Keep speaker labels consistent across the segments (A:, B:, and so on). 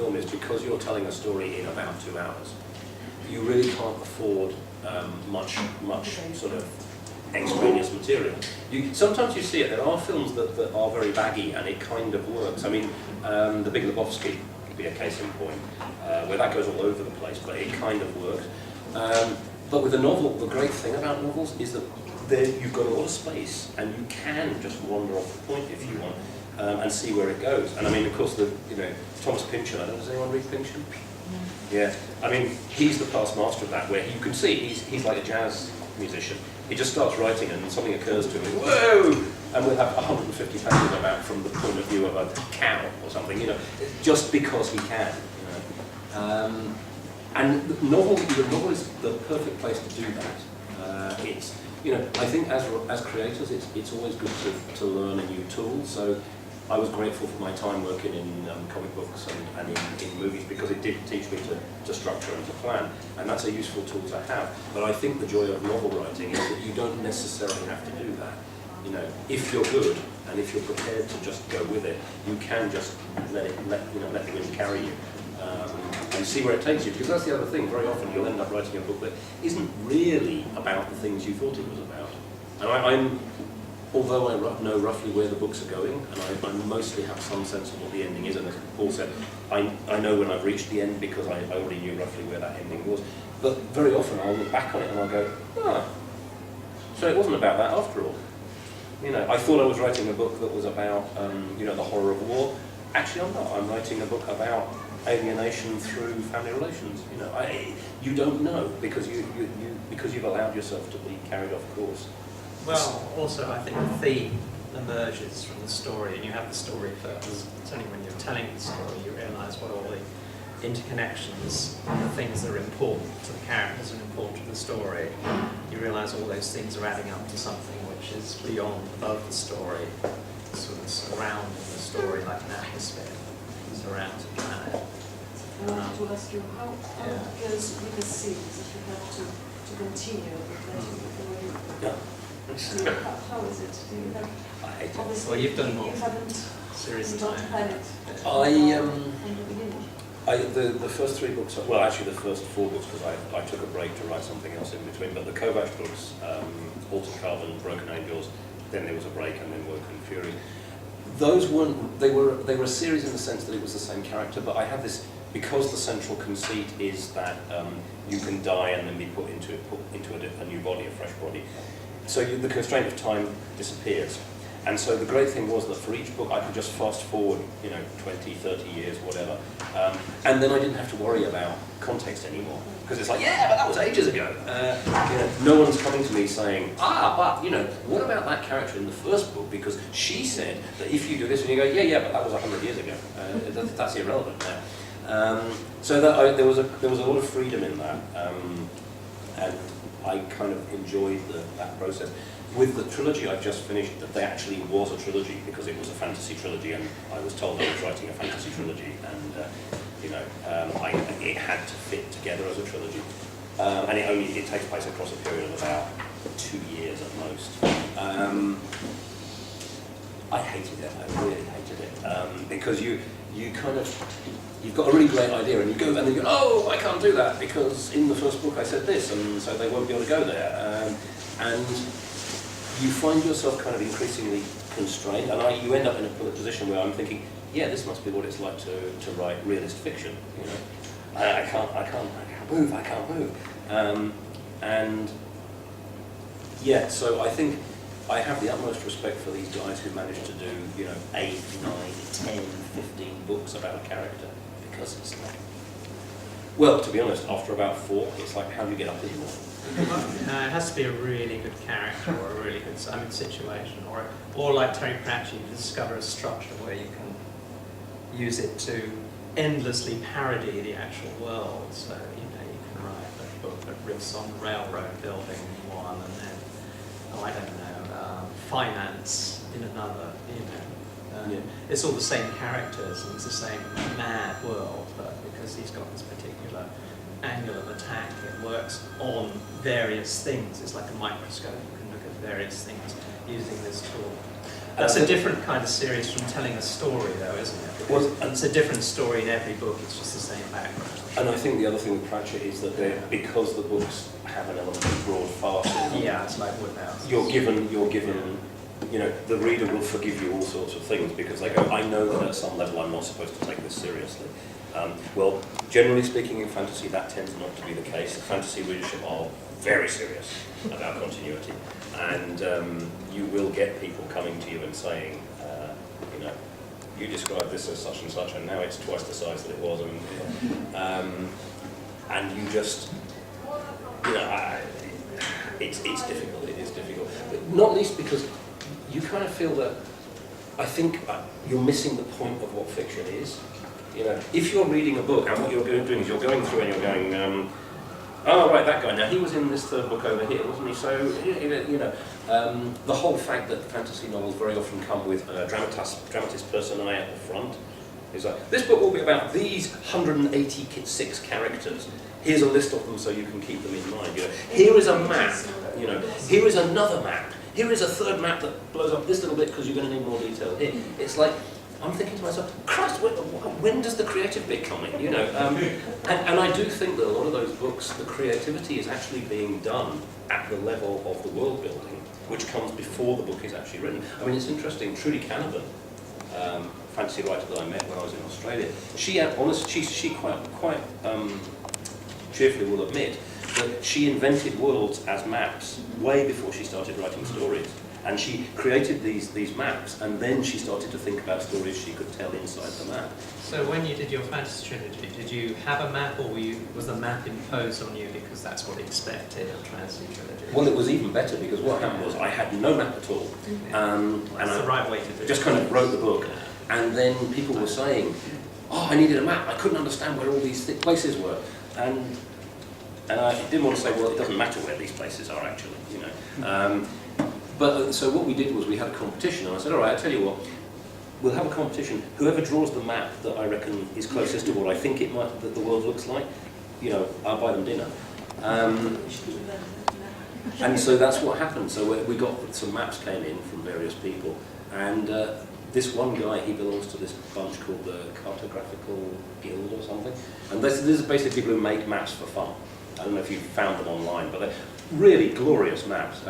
A: film is, because you're telling a story in about 2 hours, you really can't afford much sort of extraneous material. Sometimes you see it. There are films that are very baggy, and it kind of works. I mean, The Big Lebowski could be a case in point, where that goes all over the place, but it kind of works. But with a novel, the great thing about novels is that you've got a lot of space, and you can just wander off the point if you want, and see where it goes. And I mean, of course, Thomas Pynchon. I don't know, does anyone read Pynchon? Yeah, I mean, he's the past master of that, where you can see he's like a jazz musician. He just starts writing and something occurs to him, whoa! And we'll have 150 pages about from the point of view of a cow or something, you know, just because he can, you know. And the novel is the perfect place to do that. It's, you know, I think as creators, it's always good to learn a new tool. So I was grateful for my time working in comic books and in movies, because it did teach me to structure and to plan, and that's a useful tool to have. But I think the joy of novel writing is that you don't necessarily have to do that. You know, if you're good and if you're prepared to just go with it, you can just let the wind carry you, and see where it takes you. Because that's the other thing. Very often you'll end up writing a book that isn't really about the things you thought it was about. And although I know roughly where the books are going, and I mostly have some sense of what the ending is, and as Paul said, I know when I've reached the end because I already knew roughly where that ending was. But very often I'll look back on it and I'll go, so it wasn't about that after all. You know, I thought I was writing a book that was about, you know, the horror of war. Actually, I'm not. I'm writing a book about alienation through family relations. You know, you don't know because you've allowed yourself to be carried off course.
B: Well, also I think the theme emerges from the story, and you have the story first. It's only when you're telling the story you realise what all the interconnections, the things that are important to the characters and important to the story. You realise all those things are adding up to something which is beyond, above the story, sort of surrounding the story like an atmosphere, surrounds the planet.
C: I wanted to ask you, how it goes with the series that you have to continue before you...
A: Yeah.
C: How is it? Do you have... Obviously,
B: well, you've done more.
C: You haven't
B: series
C: not had it from the beginning.
A: The first 3 books, well actually the first 4 books, because I took a break to write something else in between, but the Kovacs books, Altered Carbon, Broken Angels, then there was a break, and then Work and Fury. Those weren't, they were a series in the sense that it was the same character, but I had this, because the central conceit is that you can die and then be put into a new body, a fresh body. So the constraint of time disappears. And so the great thing was that for each book I could just fast forward, you know, 20, 30 years, whatever. And then I didn't have to worry about context anymore. Because it's like, yeah, but that was ages ago. You know, no one's coming to me saying, but, you know, what about that character in the first book? Because she said that if you do this, and you go, yeah, but that was 100 years ago. That's irrelevant now. So that there was a lot of freedom in that. And I kind of enjoyed that process. With the trilogy I've just finished, that there actually was a trilogy because it was a fantasy trilogy, and I was told I was writing a fantasy trilogy, and you know, it had to fit together as a trilogy, and it takes place across a period of about 2 years at most. I hated it. I really hated it because you've got a really great idea, and you go and you go, oh, I can't do that because in the first book I said this, and so they won't be able to go there, and you find yourself kind of increasingly constrained, and you end up in a position where I'm thinking, yeah, this must be what it's like to write realist fiction. You know, I can't move, and yeah, so I think I have the utmost respect for these guys who manage to do, you know, 8, 9, 10, 15 books about a character, because it's like, well, to be honest, after about 4, it's like, how do you get up anymore?
B: It has to be a really good character or a really good situation, or like Terry Pratchett, you discover a structure where you can use it to endlessly parody the actual world. So you know, you can write a book that riffs on railroad building in one, and then I don't know, finance in another. You know, it's all the same characters and it's the same mad world, but because he's got this particular angle of attack, it works on various things. It's like a microscope. You can look at various things using this tool. That's a different kind of series from telling a story, though, isn't it?
A: Well,
B: It's a different story in every book. It's just the same background.
A: And I think the other thing with Pratchett is that because the books have an element of broad farce,
B: Yeah, it's like Woodhouse.
A: you're given, you know, the reader will forgive you all sorts of things because they go, I know that at some level I'm not supposed to take this seriously. Well, generally speaking in fantasy, that tends not to be the case. Fantasy readership are very serious about continuity, and you will get people coming to you and saying, you know, you described this as such and such, and now it's twice the size that it was, and you just, you know, it's difficult. It is difficult, but not least because you kind of feel that I think you're missing the point of what fiction is. You know, if you're reading a book and what you're doing is you're going through and you're going, oh right, that guy. Now he was in this third book over here, wasn't he? So you know, the whole fact that fantasy novels very often come with dramatis personae at the front is like, this book will be about these 186 characters. Here's a list of them so you can keep them in mind. You know, here is a map. You know, here is another map. Here is a third map that blows up this little bit because you're going to need more detail here. It's like, I'm thinking to myself, Christ, when does the creative bit come in? You know, and I do think that a lot of those books, the creativity is actually being done at the level of the world building, which comes before the book is actually written. I mean, it's interesting. Trudy Canavan, fantasy writer that I met when I was in Australia, she quite cheerfully will admit that she invented worlds as maps way before she started writing stories. And she created these maps, and then she started to think about stories she could tell inside the map.
B: So when you did your fantasy trilogy, did you have a map, or was the map imposed on you because that's what you expected of fantasy trilogy?
A: Well, it was even better because what happened was I had no map at all. And
B: that's the right way to do it.
A: Just kind of wrote the book, and then people were saying, oh, I needed a map. I couldn't understand where all these places were. And I didn't want to say, well, it doesn't matter where these places are actually, you know. But so what we did was we had a competition, and I said, all right, I tell you what, we'll have a competition. Whoever draws the map that I reckon is closest to what I think it might, that the world looks like, you know, I'll buy them dinner. And so that's what happened. So we got some maps came in from various people, and this one guy, he belongs to this bunch called the Cartographical Guild or something. And this is basically people who make maps for fun. I don't know if you've found them online, but they're really glorious maps.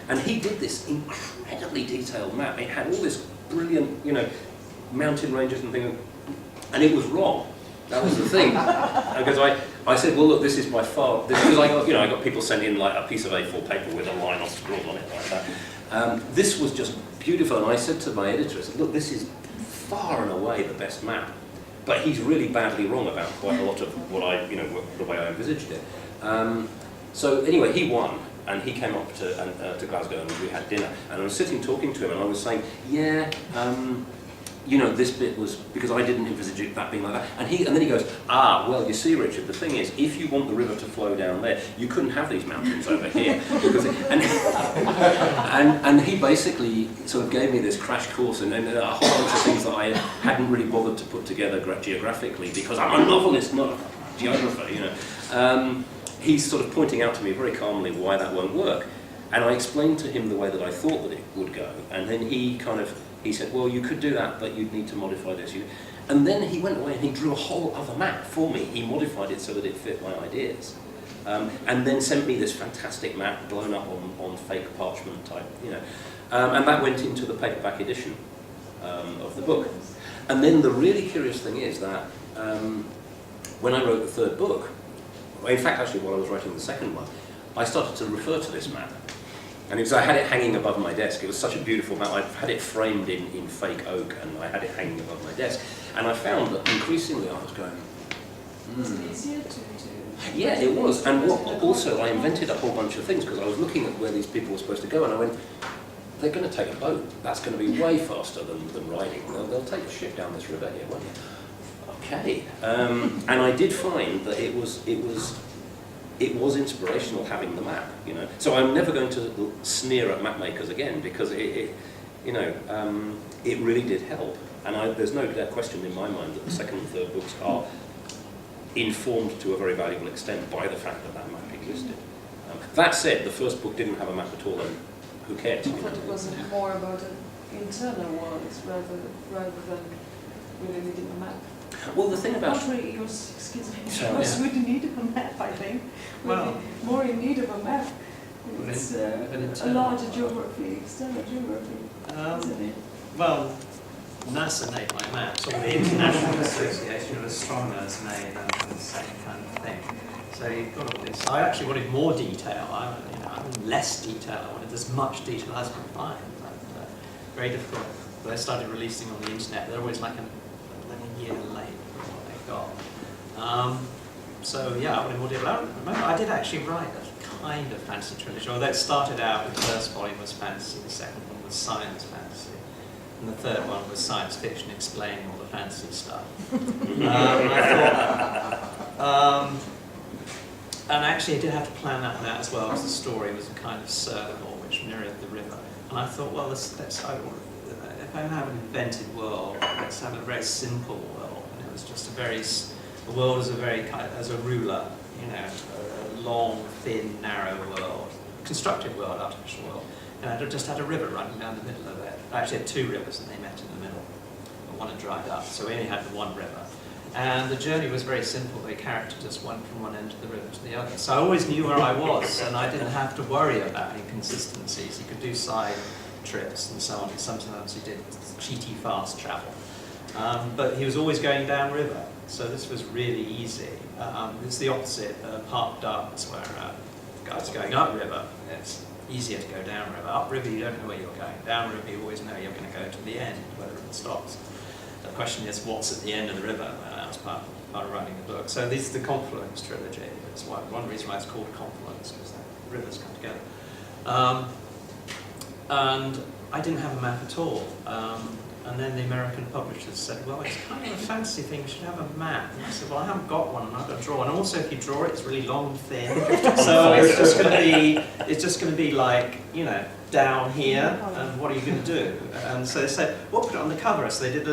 A: And he did this incredibly detailed map. It had all this brilliant, you know, mountain ranges and things, and it was wrong. That was the thing. Because I said, well, look, this is by far, because I got people sending in like a piece of A4 paper with a line scrawled on it like that. This was just beautiful, and I said to my editor, I said, look, this is far and away the best map. But he's really badly wrong about quite a lot of what the way I envisaged it. So anyway, he won. And he came up to Glasgow and we had dinner. And I was sitting talking to him and I was saying, yeah, you know, this bit was, because I didn't envisage it that being like that. And then he goes, well, you see, Richard, the thing is, if you want the river to flow down there, you couldn't have these mountains over here. Because and he basically sort of gave me this crash course and a whole bunch of things that I hadn't really bothered to put together geographically, because I'm a novelist, not a geographer, you know. He's sort of pointing out to me very calmly why that won't work. And I explained to him the way that I thought that it would go. And then he said, well, you could do that, but you'd need to modify this. And then he went away and he drew a whole other map for me. He modified it so that it fit my ideas. And then sent me this fantastic map blown up on fake parchment type, you know. And that went into the paperback edition of the book. And then the really curious thing is that when I wrote the third book, in fact, actually, while I was writing the second one, I started to refer to this map. And I had it hanging above my desk. It was such a beautiful map. I'd had it framed in fake oak, and I had it hanging above my desk. And I found that increasingly I was going,
C: Was it easier to...
A: Yeah, it was. And also, I invented a whole bunch of things, because I was looking at where these people were supposed to go, and I went, they're going to take a boat. That's going to be way faster than riding. They'll take a ship down this river here, won't they? Okay, and I did find that it was inspirational having the map, you know. So I'm never going to sneer at map makers again, because it really did help. And there's no question in my mind that the second and third books are informed to a very valuable extent by the fact that that map existed. That said, the first book didn't have a map at all, and who cares?
C: But it was more about internal worlds rather than really needing a map.
A: Well, the thing about...
C: Contrary, you're schizophrenic.
A: Yeah.
C: You're in need of a map, I think.
B: Well,
C: More in need of a map. It's a larger
B: one.
C: geography, external geography, isn't it?
B: Well, NASA made my maps, or the International Association of Astronomers made the same kind of thing. So you've got all this. I actually wanted more detail. I wanted less detail. I wanted as much detail as I could find. But, very difficult. They started releasing on the internet. They're always like a year late from what they got. So yeah, I wanted more detail. I remember I did actually write a kind of fantasy trilogy. Although it started out, the first volume was fantasy, the second one was science fantasy, and the third one was science fiction explaining all the fantasy stuff. And actually I did have to plan that one out as well, because the story was a kind of circle which mirrored the river. And I thought, well, if I have an invented world, let's have a very simple world. And it was just the world is as a ruler, a long, thin, narrow world, constructed world, artificial world. And I just had a river running down the middle of it. I actually had two rivers and they met in the middle. But one had dried up, so we only had the one river. And the journey was very simple. The character just went from one end of the river to the other. So I always knew where I was, and I didn't have to worry about inconsistencies. He could do side trips and so on. Sometimes he did cheaty fast travel. But he was always going downriver, so this was really easy. It's the opposite. Parked up is where the guy's going upriver. It's easier to go downriver. Upriver, you don't know where you're going. Downriver, you always know you're going to go to the end, where the river stops. The question is, what's at the end of the river? That was part of writing the book. So this is the Confluence trilogy. It's one reason why it's called Confluence, because the rivers come together. And I didn't have a map at all. And then the American publishers said, well, it's kind of a fancy thing, you should have a map. And I said, well, I haven't got one, and I've got to draw. And also, if you draw it, it's really long and thin. So it's just going to be like, down here, and what are you going to do? And so they said, well, put it on the cover. So they did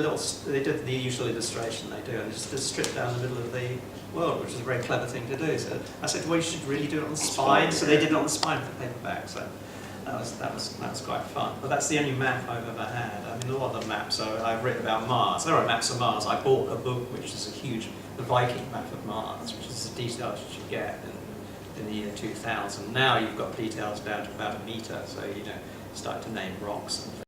B: the usual illustration they do, and just strip down the middle of the world, which is a very clever thing to do. So I said, well, you should really do it on the spine. So they did it on the spine of the paperback. So that was quite fun. But that's the only map I've ever had. I mean, a lot of the maps I've written about Mars. There are maps of Mars. I bought a book which is the Viking map of Mars, which is the details you should get in the year 2000. Now you've got details down to about a metre, so start to name rocks and